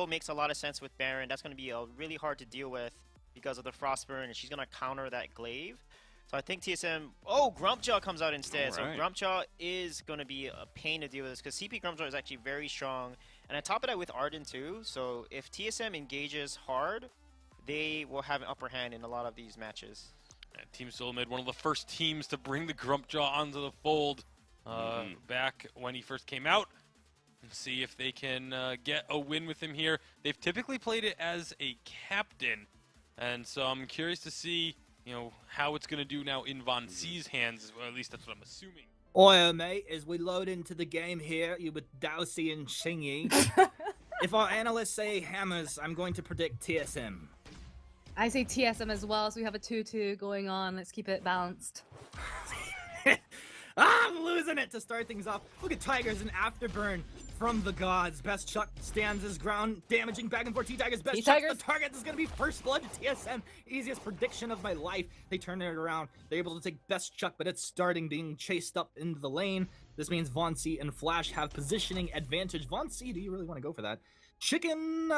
makes a lot of sense with Baron. That's going to be really hard to deal with because of the Frostburn, and she's going to counter that Glaive. So I think TSM... Oh, Grumpjaw comes out instead. So Grumpjaw is going to be a pain to deal with this because CP Grumpjaw is actually very strong. And on top of that with Arden too. So if TSM engages hard, they will have an upper hand in a lot of these matches. And TeamSoloMid, one of the first teams to bring the Grumpjaw onto the fold back when he first came out. And see if they can get a win with him here. They've typically played it as a captain. And so I'm curious to see, how it's going to do now in Von C's hands, or at least that's what I'm assuming. Oi, mate, as we load into the game here, you with Dowsy and Shingy. If our analysts say hammers, I'm going to predict TSM. I say TSM as well, so we have a 2-2 going on. Let's keep it balanced. I'm losing it to start things off. Look at Tigers and Afterburn from the gods. Best Chuck stands his ground, damaging back and forth. T-Tigers, best Chuck. The target is going to be first blood to TSM. Easiest prediction of my life. They turn it around. They're able to take best Chuck, but it's starting being chased up into the lane. This means Von C and Flash have positioning advantage. Von C, do you really want to go for that? Chicken,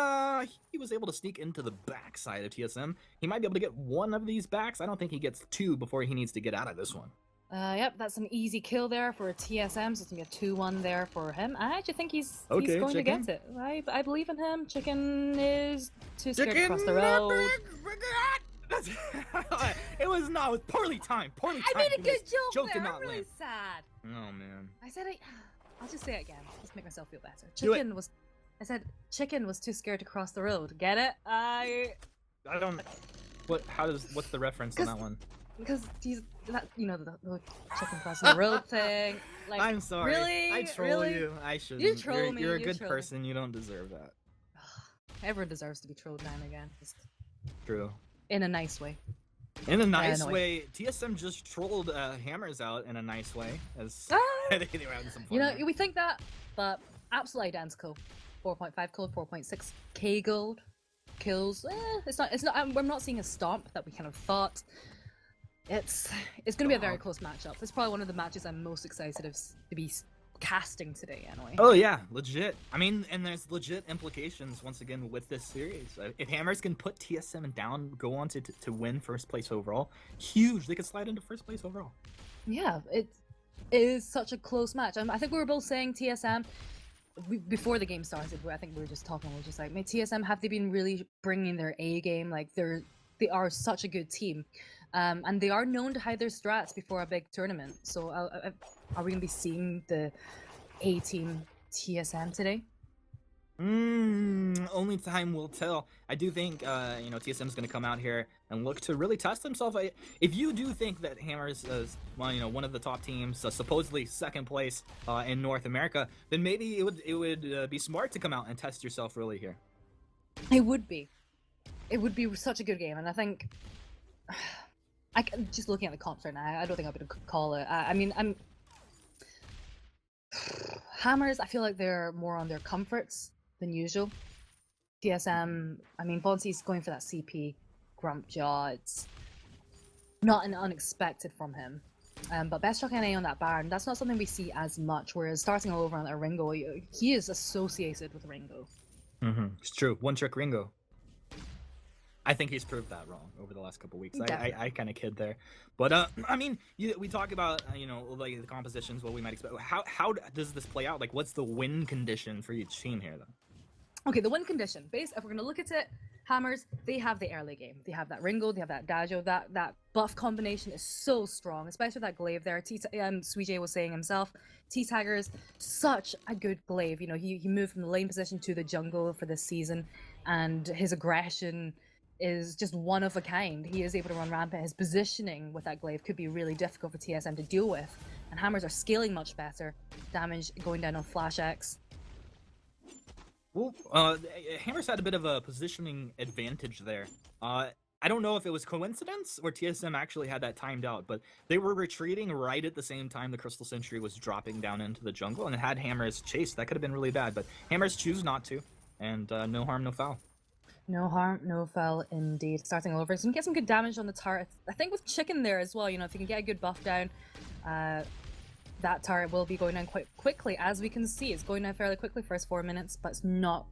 he was able to sneak into the backside of TSM. He might be able to get one of these backs. I don't think he gets two before he needs to get out of this one. Yep, that's an easy kill there for TSM, so it's going to be a 2-1 there for him. I actually think he's going to get it. I believe in him. Chicken is too scared to cross the road. It was poorly timed. I made a good joke there. I'm really land. sad. Oh, man. I said I'll just say it again. Just make myself feel better. I said chicken was too scared to cross the road. Get it? I don't... What's the reference on that one? Because he's the chicken crossing the road thing. Like, I'm sorry. Really? I troll you. I shouldn't. You troll me. You're a good person. You don't deserve that. Everyone deserves to be trolled now and again. Just true. In a nice way. In a nice way. TSM just trolled Hammers out in a nice way. As they were having some fun. We think that, but absolutely identical. 4.5 gold, 4.6 K gold kills. It's not. We're not seeing a stomp that we kind of thought. It's going to be a very close matchup. It's probably one of the matches I'm most excited to be casting today, anyway. Oh yeah, legit. I mean, and there's legit implications once again with this series. If Hammers can put TSM down, go on to win first place overall, huge. They could slide into first place overall. Yeah, it is such a close match. I think we were both saying TSM before the game started. I think we were just talking. We were just like, "Mate, TSM, have they been really bringing their A game? Like they are such a good team." And they are known to hide their strats before a big tournament. So are we going to be seeing the A-team TSM today? Only time will tell. I do think, TSM is going to come out here and look to really test himself. If you do think that Hammers is, one of the top teams, supposedly second place in North America, then maybe it would be smart to come out and test yourself really here. It would be. It would be such a good game, and I think... just looking at the comps right now, I don't think I'll be able to call it. Hammers, I feel like they're more on their comforts than usual. TSM, Vonsi's going for that CP Grumpjaw. It's not an unexpected from him. But best Chuck NA on that Baron, that's not something we see as much, whereas starting all over on that Ringo, he is associated with Ringo. It's true. One trick Ringo. I think he's proved that wrong over the last couple weeks. I kind of kid there, but we talk about like the compositions, what we might expect. How does this play out? Like, what's the win condition for each team here, though? Okay, the win condition. If we're gonna look at it, Hammers, they have the early game. They have that Ringo, they have that Dajo. That buff combination is so strong, especially that glaive there. Suijay was saying himself, T-Tagger's such a good glaive. He moved from the lane position to the jungle for this season, and his aggression is just one of a kind. He is able to run rampant. His positioning with that glaive could be really difficult for TSM to deal with. And Hammers are scaling much better. Damage going down on Flash X. Well, Hammers had a bit of a positioning advantage there. I don't know if it was coincidence or TSM actually had that timed out, but they were retreating right at the same time the Crystal Sentry was dropping down into the jungle, and it had Hammers chased. That could have been really bad, but Hammers choose not to, and no harm, no foul. No harm, no foul indeed. Starting over. So you can get some good damage on the turret. I think with Chicken there as well, if you can get a good buff down, that turret will be going down quite quickly. As we can see, it's going down fairly quickly, first 4 minutes, but it's not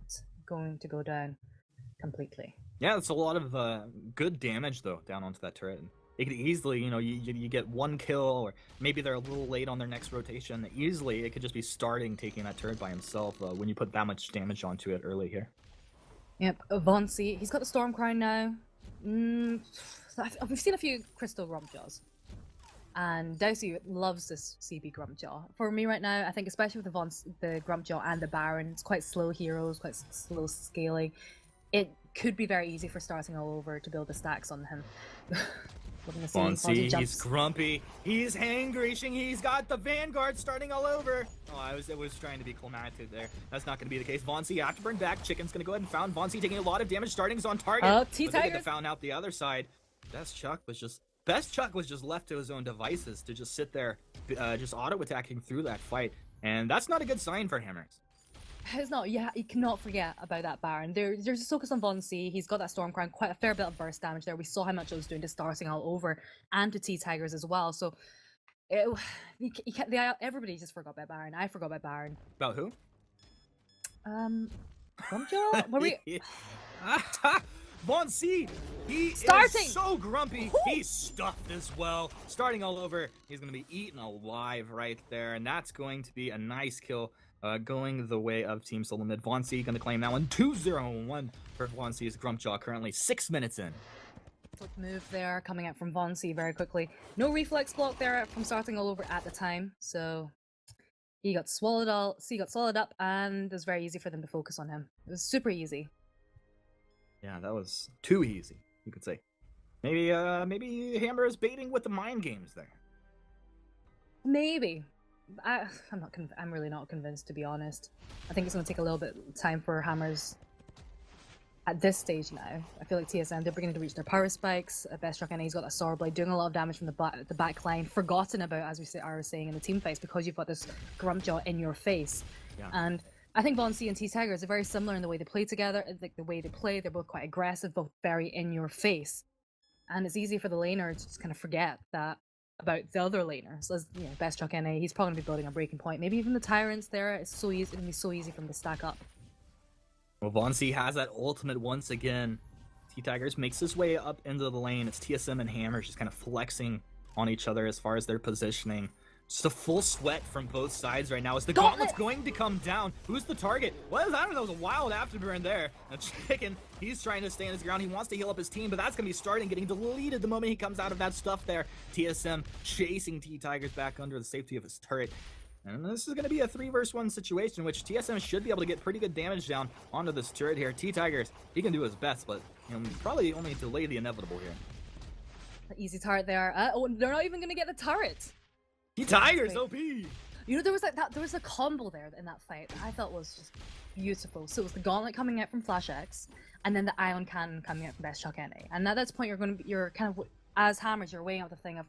going to go down completely. Yeah, it's a lot of good damage though down onto that turret. It could easily, you get one kill, or maybe they're a little late on their next rotation. Easily, it could just be starting taking that turret by himself when you put that much damage onto it early here. Yep, Vonsi, he's got the Storm Crown now. We've seen a few Crystal Grumpjaws. And Dowsy loves this CB Grumpjaw. For me right now, I think especially with the Grumpjaw and the Baron, it's quite slow heroes, quite slow scaling. It could be very easy for starting all over to build the stacks on him. Vonsi, he's grumpy, he's hang-greasing, he's got the Vanguard starting all over. Oh, I was trying to be climactic there. That's not going to be the case. Vonsi, afterburn back, Chicken's going to go ahead and found Vonsi taking a lot of damage, starting's on target. T-Tiger found out the other side. Best Chuck was just left to his own devices to just sit there, just auto-attacking through that fight. And that's not a good sign for Hammers. It's not. Yeah, you cannot forget about that Baron. They're just focused on Vonsi. He's got that Storm Crown, quite a fair bit of burst damage there. We saw how much it was doing to Starting all over and to T-Tigers as well. So everybody just forgot about Baron. I forgot about Baron. About who? Grumpjaw? Were we... Vonsi, he is so grumpy. He's stuffed as well. Starting all over, he's going to be eaten alive right there, and that's going to be a nice kill going the way of TeamSoloMid. Vonsi going to claim that one. 2-0-1 for Vonsi's Grumpjaw, currently 6 minutes in. Quick move there, coming out from Vonsi very quickly. No reflex block there from Starting all over at the time, so he got swallowed up, and it was very easy for them to focus on him. It was super easy. Yeah, that was too easy, you could say. Maybe Hammer is baiting with the mind games there. Maybe. I'm really not convinced, to be honest. I think it's going to take a little bit of time for Hammers at this stage now. I feel like TSM, they're beginning to reach their power spikes. Best Truck NA's got that Sword Blade doing a lot of damage from the back line. Forgotten about, as we are saying in the team phase, because you've got this Grumpjaw in your face. Yeah. And I think Vonsi and T-Tigers are very similar in the way they play together. Like the way they play, they're both quite aggressive, both very in your face. And it's easy for the laner to just kind of forget that about the other laners. As Best Truck NA, he's probably going to be building a breaking point. Maybe even the Tyrants there. It's so easy. It's going to be so easy for him to stack up. Well, Vonsi has that ultimate once again. T-Tigers makes his way up into the lane. It's TSM and Hammer just kind of flexing on each other as far as their positioning. Just a full sweat from both sides right now. Is the gauntlet's going to come down? Who's the target? Well, I don't know. That was a wild afterburn there. A Chicken, he's trying to stand his ground. He wants to heal up his team, but that's going to be starting getting deleted the moment he comes out of that stuff there. TSM chasing T-Tigers back under the safety of his turret. And this is going to be a 3-versus-1 situation, which TSM should be able to get pretty good damage down onto this turret here. T-Tigers, he can do his best, but probably only delay the inevitable here. Easy turret there. They're not even going to get the turret. T-Tigers, OP! There was a combo there in that fight that I thought was just beautiful. So it was the gauntlet coming out from Flash X, and then the ion cannon coming out from Best Shock NA. And at this point, you're kind of, as Hammers, you're weighing up the thing of,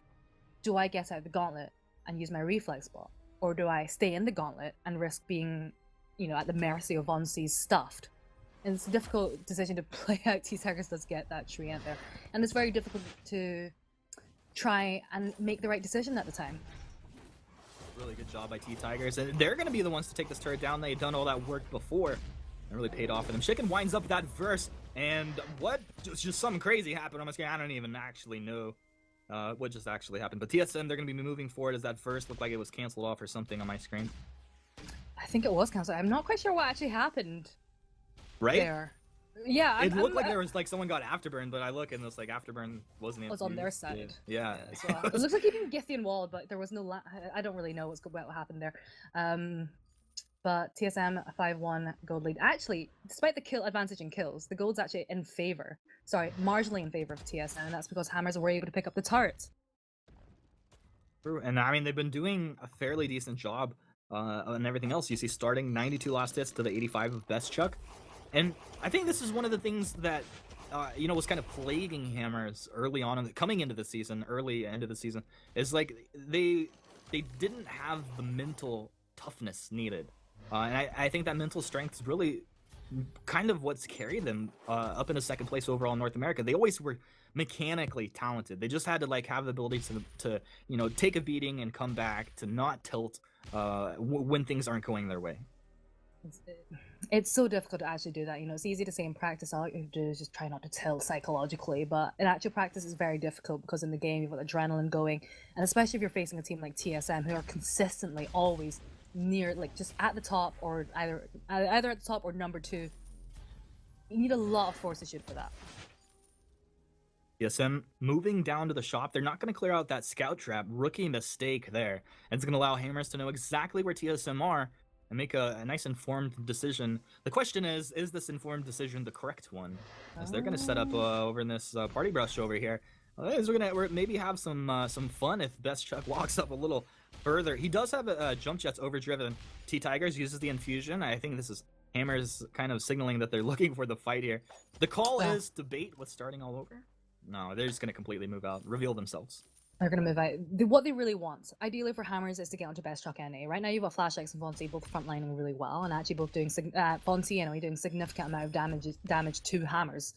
do I get out the gauntlet and use my reflex bot, or do I stay in the gauntlet and risk being, at the mercy of Vonsi's stuffed? And it's a difficult decision to play out. T-Tigers does get that Treant there, and it's very difficult to try and make the right decision at the time. Really good job by T-Tigers, and they're going to be the ones to take this turret down. They had done all that work before. It really paid off for them. Chicken winds up that verse, and just something crazy happened on my screen. I don't even actually know what just actually happened. But TSM, they're going to be moving forward as that verse looked like it was canceled off or something on my screen. I think it was canceled. I'm not quite sure what actually happened. Right? There. Yeah, it looked like there was someone got afterburn, but I look and it's like afterburn wasn't. It was on their side. Yeah. Well. It looks like even Githian walled, but there was no. I don't really know what happened there. But TSM a 5-1 gold lead. Actually, despite the kill advantage in kills, the gold's actually in favor. Sorry, marginally in favor of TSM, and that's because Hammers were able to pick up the turret. True, and I mean they've been doing a fairly decent job on everything else. You see, starting 92 last hits to the 85 of Best Chuck. And I think this is one of the things that, was kind of plaguing Hammers early on, coming into the season, is like they didn't have the mental toughness needed. And I think that mental strength is really kind of what's carried them up into second place overall in North America. They always were mechanically talented. They just had to have the ability to take a beating and come back, to not tilt when things aren't going their way. It's so difficult to actually do that. You know, it's easy to say in practice, all you have to do is just try not to tilt psychologically, but in actual practice, it's very difficult because in the game, you've got adrenaline going, and especially if you're facing a team like TSM, who are consistently always near, like, just at the top, or either at the top or number 2. You need a lot of force to shoot for that. TSM moving down to the shop. They're not going to clear out that scout trap. Rookie mistake there. And it's going to allow Hammers to know exactly where TSM are and make a nice informed decision. The question is this informed decision the correct one? As they're going to set up over in this party brush over here. We're going to maybe have some fun if Best Chuck walks up a little further. He does have a jump jets overdriven. T-Tigers uses the infusion. I think this is Hammers kind of signaling that they're looking for the fight here. The call is to bait with starting all over. No, they're just going to completely move out, reveal themselves. They're going to move out. What they really want, ideally for Hammers, is to get onto Best Truck NA. Right now, you've got FlashX and Vonsi both frontlining really well, and actually both doing Vonsi anyway, doing significant amount of damage to Hammers.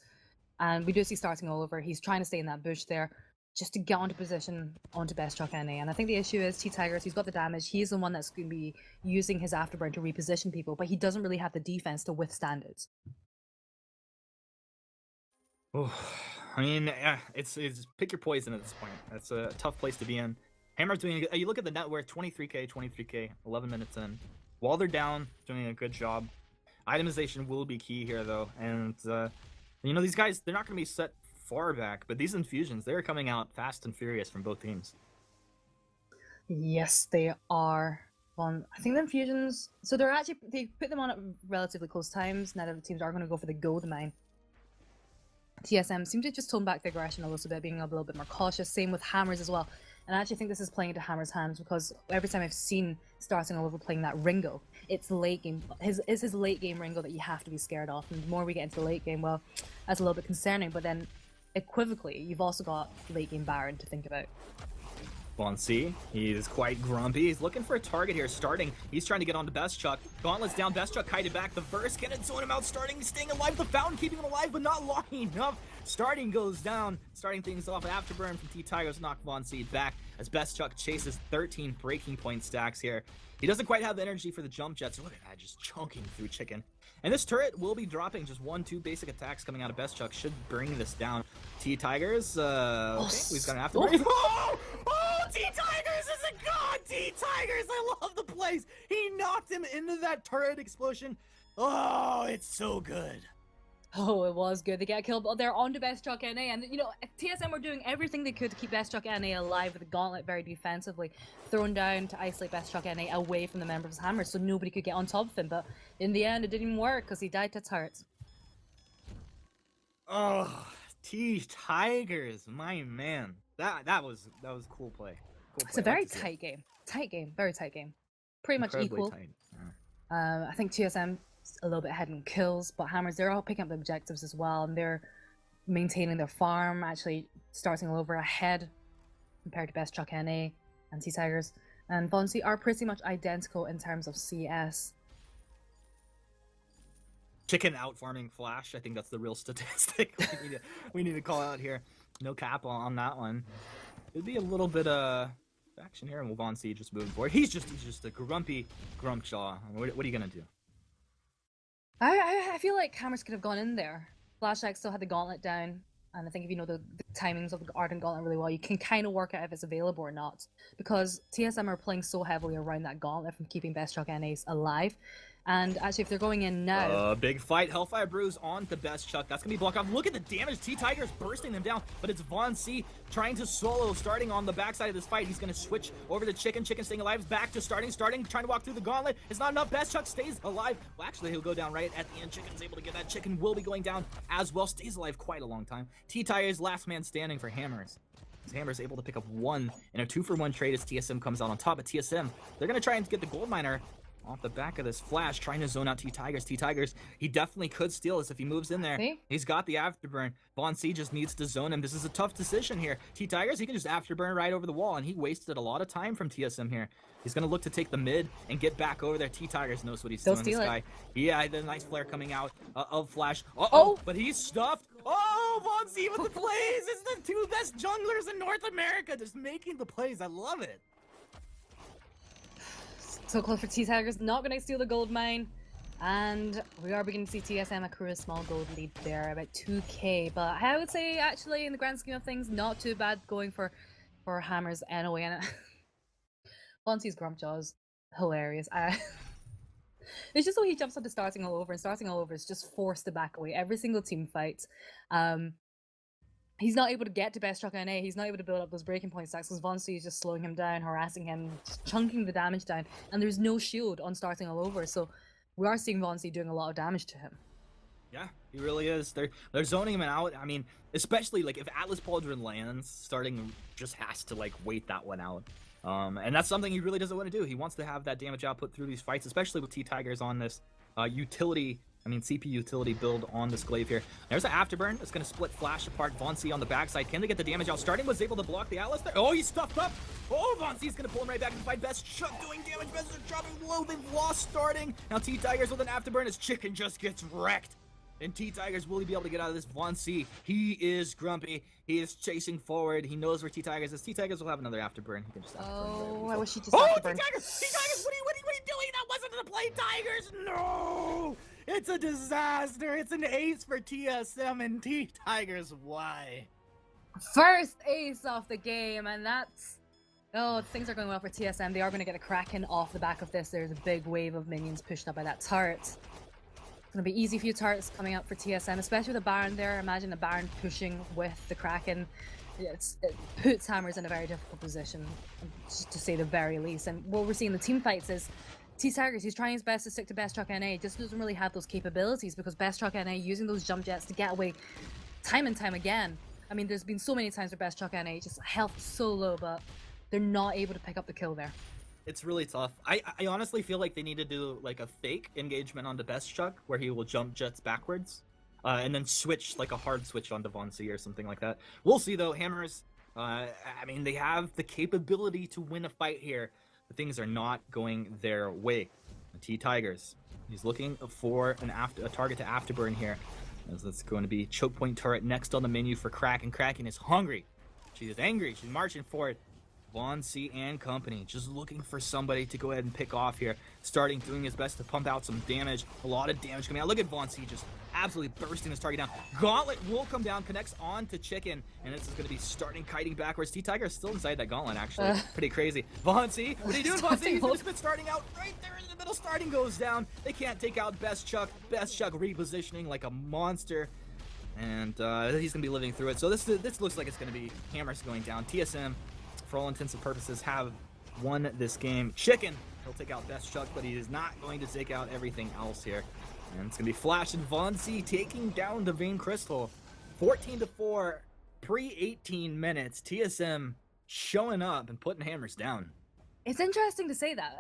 And we do see starting all over. He's trying to stay in that bush there, just to get onto position onto Best Truck NA. And I think the issue is T-Tigers. He's got the damage. He's the one that's going to be using his afterburn to reposition people, but he doesn't really have the defense to withstand it. Oh. I mean, it's pick your poison at this point. That's a tough place to be in. Hammer's doing. You look at the net worth, 23k, 11 minutes in. While they're down, doing a good job. Itemization will be key here, though, and you know, these guys, they're not going to be set far back, but these infusions, they're coming out fast and furious from both teams. Yes, they are. I think the infusions. So they put them on at relatively close times. Now that the teams are going to go for the gold mine. TSM seem to just tone back the aggression a little bit, being a little bit more cautious. Same with Hammers as well. And I actually think this is playing into Hammers' hands because every time I've seen starting all over playing that Ringo, it's late game. It's his late game Ringo that you have to be scared of. And the more we get into the late game, well, that's a little bit concerning. But then, equivocally, you've also got late game Baron to think about. Vonsi, he's quite grumpy. He's looking for a target here, starting. He's trying to get onto Best Chuck. Gauntlet's down, Best Chuck kited back. The verse gonna zone him out, starting, staying alive. The Fountain keeping him alive, but not long enough. Starting goes down, starting things off. Afterburn from T-Tigers knock Vonsi back as Best Chuck chases 13 breaking point stacks here. He doesn't quite have the energy for the jump jets. Look at that, just chunking through Chicken. And this turret will be dropping just 1-2 basic attacks coming out of Best Chuck. Should bring this down. T-Tigers, okay, we've got an afterburn. Oh, T-Tigers is a god! T-Tigers, I love the plays! He knocked him into that turret explosion. Oh, it's so good. Oh, it was good. They get killed, but they're on to Best Truck NA. And, you know, TSM were doing everything they could to keep Best Truck NA alive with the Gauntlet very defensively, thrown down to isolate Best Truck NA away from the members of Hammer so nobody could get on top of him. But in the end, it didn't even work because he died to turrets. Oh, T-Tigers, my man. That was cool play. It's a very tight game. Tight game. Very tight game. Pretty much equal. Tight. Yeah. I think TSM a little bit ahead in kills, but Hammers, they're all picking up the objectives as well, and they're maintaining their farm, actually starting all over ahead compared to Best Truck NA and T-Tigers. And Vonsi are pretty much identical in terms of CS. Chicken out farming Flash, I think that's the real statistic we need to call out here. No cap on that one. It'd be a little bit of action here, and Vonsi just moving forward. He's just a grumpy Grumpjaw. What are you gonna do? I feel like Hammers could have gone in there. FlashX still had the Gauntlet down, and I think if you know the timings of the Ardent Gauntlet really well, you can kind of work out if it's available or not. Because TSM are playing so heavily around that Gauntlet from keeping Best Truck NAs alive. And actually, if they're going in now... big fight. Hellfire Brews on the Best Chuck. That's going to be blocked off. Look at the damage. T-Tigers bursting them down. But it's Vonsi trying to solo, starting on the backside of this fight. He's going to switch over to Chicken. Chicken staying alive. Back to starting, trying to walk through the gauntlet. It's not enough. Best Chuck stays alive. Well, actually, he'll go down right at the end. Chicken's able to get that. Chicken will be going down as well. Stays alive quite a long time. T-Tigers last man standing for Hammers. Hammers able to pick up one in a 2-for-1 trade as TSM comes out on top. At TSM, they're going to try and get the gold miner off the back of this Flash, trying to zone out T-Tigers. T-Tigers, he definitely could steal this if he moves in there. See? He's got the afterburn. Vonsi just needs to zone him. This is a tough decision here. T-Tigers, he can just afterburn right over the wall, and he wasted a lot of time from TSM here. He's going to look to take the mid and get back over there. T-Tigers knows what he's doing, this guy. Yeah, the nice flare coming out of Flash. But he's stuffed. Oh, Vonsi with the plays. It's the two best junglers in North America just making the plays. I love it. So close for T-Tigers, not going to steal the gold mine. And we are beginning to see TSM accrue a small gold lead there, about 2k. But I would say, actually, in the grand scheme of things, not too bad going for Hammers anyway. And Fonzie's Grumpjaw is hilarious. It's just so he jumps onto starting all over, and starting all over is just forced to back away every single team fight. He's not able to get to Best Truck NA. He's not able to build up those breaking point stacks because Vonsi is just slowing him down, harassing him, chunking the damage down, and there's no shield on starting all over. So we are seeing Vonsi doing a lot of damage to him. Yeah, he really is. They're zoning him out. I mean, especially like if Atlas Pauldron lands, starting just has to like wait that one out. And that's something he really doesn't want to do. He wants to have that damage output through these fights, especially with T-Tigers on this CP utility build on this glaive here. There's an afterburn. It's going to split Flash apart. Vonsi on the backside. Can they get the damage out? Starting was able to block the Atlas there. Oh, he's stuffed up. Oh, Vonsi's going to pull him right back in the fight. Best Chuck doing damage. Best is dropping low. They've lost starting. Now T-Tigers with an afterburn. His chicken just gets wrecked. And T-Tigers, will he be able to get out of this? Vonsi, he is grumpy. He is chasing forward. He knows where T-Tigers is. T-Tigers will have another afterburn. He can just afterburn. Oh, I wish he just afterburn. T-Tigers! T-Tigers, what are you doing? That wasn't the play, Tigers! No! It's a disaster. It's an ace for TSM and T-Tigers. Why? First ace off the game, and that's... Oh, things are going well for TSM. They are going to get a Kraken off the back of this. There's a big wave of minions pushed up by that turret. It's going to be easy few turrets coming up for TSM, especially with the Baron there. Imagine the Baron pushing with the Kraken. It puts Hammers in a very difficult position, to say the very least. And what we're seeing in the team fights is T-Tigers, he's trying his best to stick to Best Truck NA, just doesn't really have those capabilities because Best Truck NA using those jump jets to get away time and time again. I mean, there's been so many times where Best Truck NA just health so low, but they're not able to pick up the kill there. It's really tough. I honestly feel like they need to do like a fake engagement onto Best Chuck where he will jump jets backwards and then switch like a hard switch onto Vonsi or something like that. We'll see though. Hammers, I mean, they have the capability to win a fight here, but things are not going their way. T-Tigers, he's looking for a target to afterburn here, as that's going to be choke point turret next on the menu for Kraken. Kraken is hungry. She is angry. She's marching for it. Vonsi and company just looking for somebody to go ahead and pick off here. Starting doing his best to pump out some damage. A lot of damage coming out. Look at Vonsi just absolutely bursting his target down. Gauntlet will come down, connects on to Chicken, and this is going to be starting kiting backwards. T-Tiger is still inside that gauntlet, actually. Pretty crazy. Vonsi, what are you doing, Vonsi? He's just been starting out right there in the middle. Starting goes down. They can't take out Best Chuck. Best Chuck repositioning like a monster. And he's going to be living through it. So this looks like it's going to be Hammers going down. TSM, for all intents and purposes, have won this game. Chicken, he'll take out Best Chuck, but he is not going to take out everything else here. And it's going to be Flash and Vonsi taking down the Vein Crystal. 14-4, pre-18 minutes. TSM showing up and putting Hammers down. It's interesting to say that.